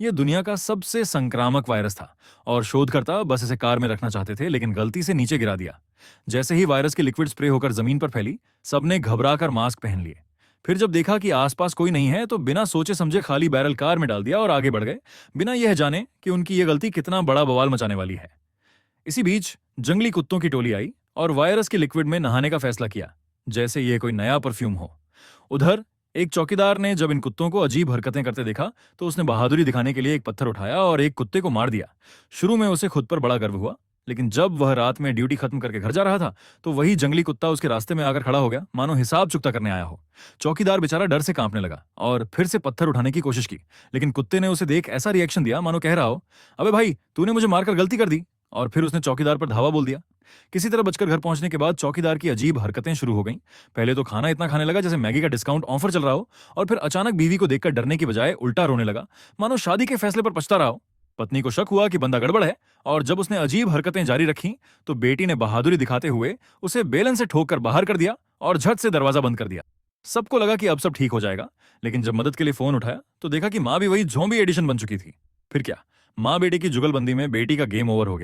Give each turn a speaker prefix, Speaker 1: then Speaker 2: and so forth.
Speaker 1: ये दुनिया का सबसे संक्रामक वायरस था और शोधकर्ता बस इसे कार में रखना चाहते थे, लेकिन गलती से नीचे गिरा दिया। जैसे ही वायरस की लिक्विड स्प्रे होकर जमीन पर फैली, सबने घबराकर मास्क पहन लिए। फिर जब देखा कि आसपास कोई नहीं है, तो बिना सोचे समझे खाली बैरल कार में डाल दिया और आगे बढ़ गए, बिना यह जाने कि उनकी यह गलती कितना बड़ा बवाल मचाने वाली है। इसी बीच जंगली कुत्तों की टोली आई और वायरस के लिक्विड में नहाने का फैसला किया, जैसे ये कोई नया परफ्यूम हो। उधर एक चौकीदार ने जब इन कुत्तों को अजीब हरकतें करते देखा, तो उसने बहादुरी दिखाने के लिए एक पत्थर उठाया और एक कुत्ते को मार दिया। शुरू में उसे खुद पर बड़ा गर्व हुआ, लेकिन जब वह रात में ड्यूटी खत्म करके घर जा रहा था, तो वही जंगली कुत्ता उसके रास्ते में आकर खड़ा हो गया, मानो हिसाब चुकता करने आया हो। चौकीदार बेचारा डर से कांपने लगा और फिर से पत्थर उठाने की कोशिश की, लेकिन कुत्ते ने उसे देख ऐसा रिएक्शन दिया मानो कह रहा हो, अबे भाई, तूने मुझे मारकर गलती कर दी। और फिर उसने चौकीदार पर धावा बोल दिया। किसी तरह बचकर घर पहुंचने के बाद चौकीदार की अजीब हरकतें शुरू हो गईं। पहले तो खाना इतना खाने लगा जैसे मैगी का डिस्काउंट ऑफर चल रहा हो, और फिर अचानक बीवी को देखकर डरने की बजाय उल्टा रोने लगा, मानो शादी के फैसले पर पछता रहा हो। पत्नी को शक हुआ कि बंदा गड़बड़ है, और जब उसने अजीब हरकतें जारी रखी, तो बेटी ने बहादुरी दिखाते हुए उसे बेलन से ठोक कर बाहर कर दिया और झट से दरवाजा बंद कर दिया। सबको लगा कि अब सब ठीक हो जाएगा, लेकिन जब मदद के लिए फोन उठाया, तो देखा कि माँ भी वही ज़ॉम्बी एडिशन बन चुकी थी। फिर क्या, माँ बेटी की जुगलबंदी में बेटी का गेम ओवर हो गया।